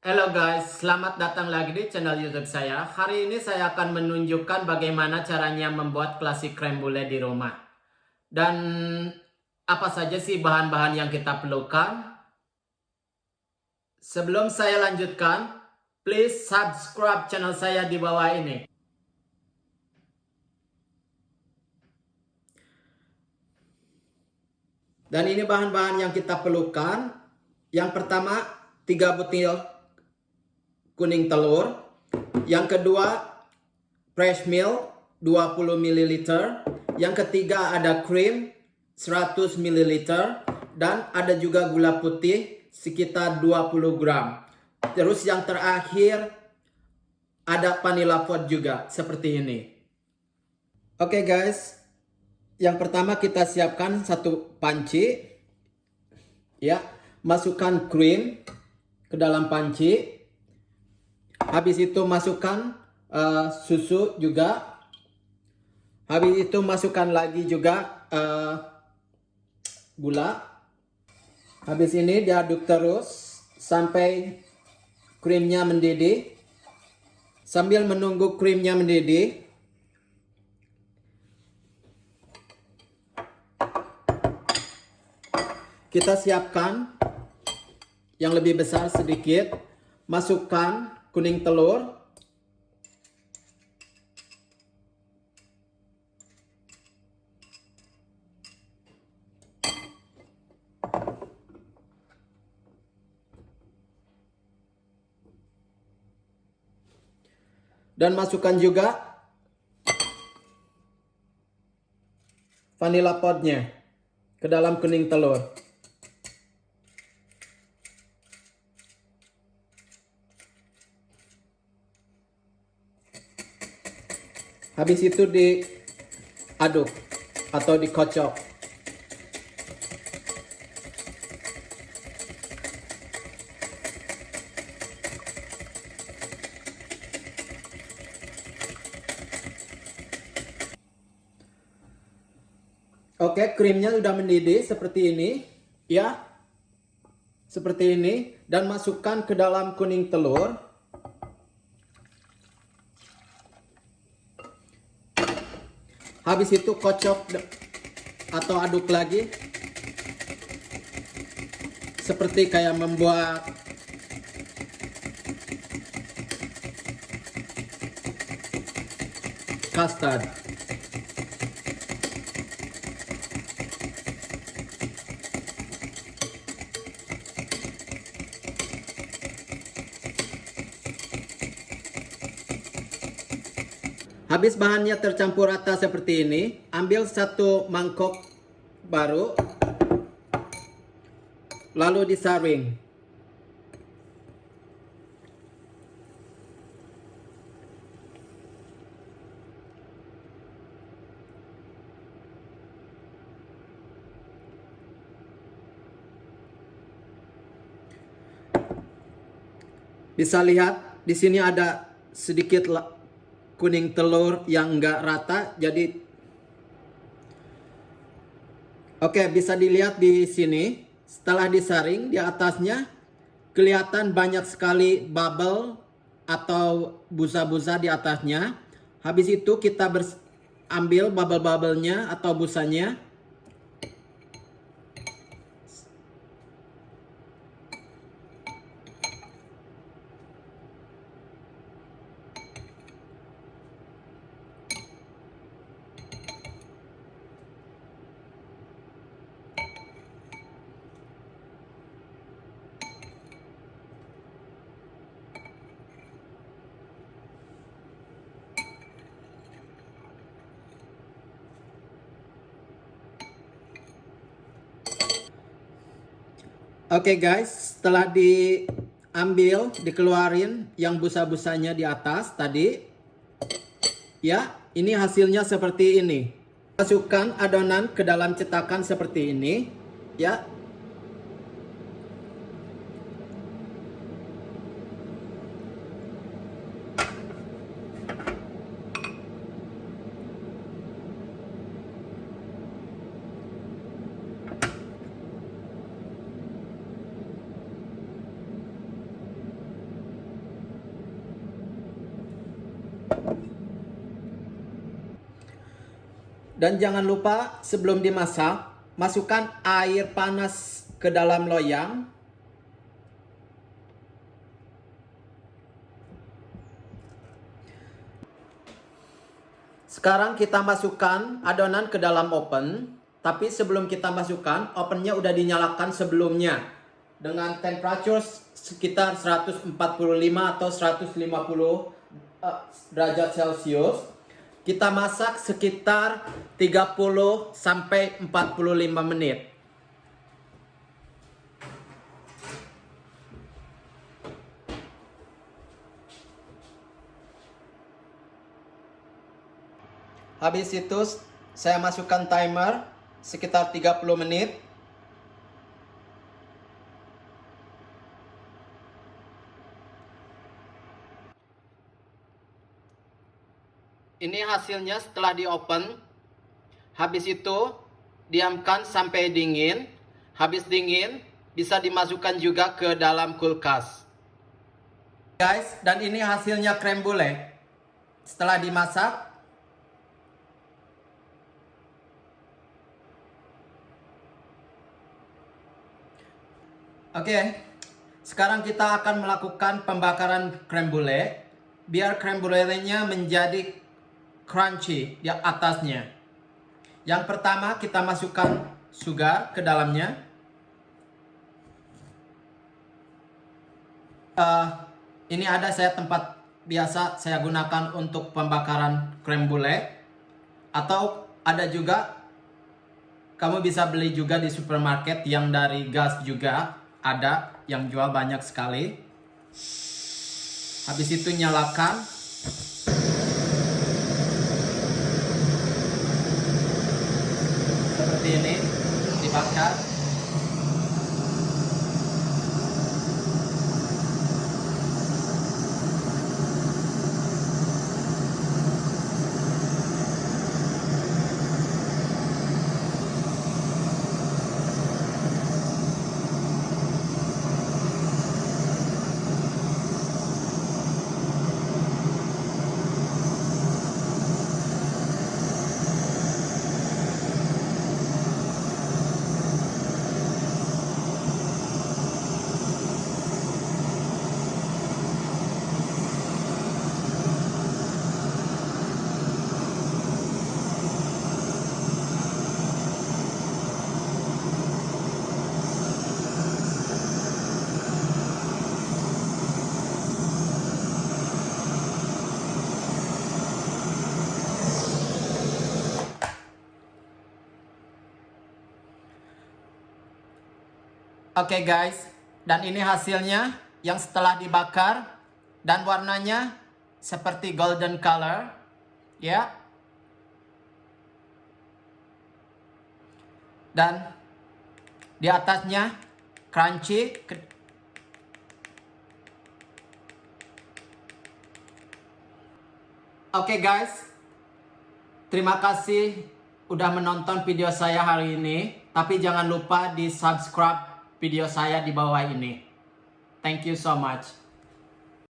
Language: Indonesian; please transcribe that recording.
Halo guys, selamat datang lagi di channel YouTube saya. Hari ini saya akan menunjukkan bagaimana caranya membuat klasik creme brulee di rumah. Dan apa saja sih bahan-bahan yang kita perlukan? Sebelum saya lanjutkan, please subscribe channel saya di bawah ini. Dan ini bahan-bahan yang kita perlukan. Yang pertama, 3 butir kuning telur. Yang kedua, fresh milk 20 ml. Yang ketiga ada krim 100 ml. Dan ada juga gula putih sekitar 20 gram. Terus yang terakhir ada vanilla pot juga seperti ini. Oke guys, yang pertama kita siapkan satu panci. Ya, masukkan krim ke dalam panci. Habis itu masukkan susu juga. Habis itu masukkan lagi juga gula. Habis ini diaduk terus sampai krimnya mendidih. Sambil menunggu krimnya mendidih, kita siapkan yang lebih besar sedikit. Masukkan kuning telur. Dan masukkan juga vanilla potnya ke dalam kuning telur. Habis itu diaduk atau dikocok. Oke, krimnya sudah mendidih seperti ini, ya. Seperti ini, dan masukkan ke dalam kuning telur. Habis itu kocok atau aduk lagi. Seperti kayak membuat custard. Habis bahannya tercampur rata seperti ini, ambil satu mangkok baru, lalu disaring. Bisa lihat di sini ada sedikit kuning telur yang enggak rata, jadi oke, bisa dilihat di sini. Setelah disaring, di atasnya kelihatan banyak sekali bubble atau busa-busa di atasnya. Habis itu kita ambil bubble-bubblenya atau busanya. Oke guys, setelah diambil, dikeluarin yang busa-busanya di atas tadi. Ya, ini hasilnya seperti ini. Masukkan adonan ke dalam cetakan seperti ini. Ya. Dan jangan lupa sebelum dimasak, masukkan air panas ke dalam loyang. Sekarang kita masukkan adonan ke dalam oven. Tapi sebelum kita masukkan, ovennya udah dinyalakan sebelumnya. Dengan temperatur sekitar 145 atau 150 derajat Celcius. Kita masak sekitar 30 sampai 45 menit. Habis itu saya masukkan timer sekitar 30 menit. Ini hasilnya setelah di open. Habis itu diamkan sampai dingin. Habis dingin bisa dimasukkan juga ke dalam kulkas. Guys, dan ini hasilnya creme brulee setelah dimasak. Oke, sekarang kita akan melakukan pembakaran creme brulee biar creme brulee-nya menjadi crunchy di atasnya. Yang pertama kita masukkan sugar ke dalamnya. Ini ada saya tempat biasa saya gunakan untuk pembakaran creme brulee. Atau ada juga kamu bisa beli juga di supermarket yang dari gas juga ada yang jual banyak sekali. Habis itu nyalakan. Seperti ini, dibakar. Oke guys, dan ini hasilnya yang setelah dibakar dan warnanya seperti golden color, ya. Dan di atasnya crunchy. Oke guys, terima kasih udah menonton video saya hari ini. Tapi jangan lupa di subscribe video saya di bawah ini. Thank you so much.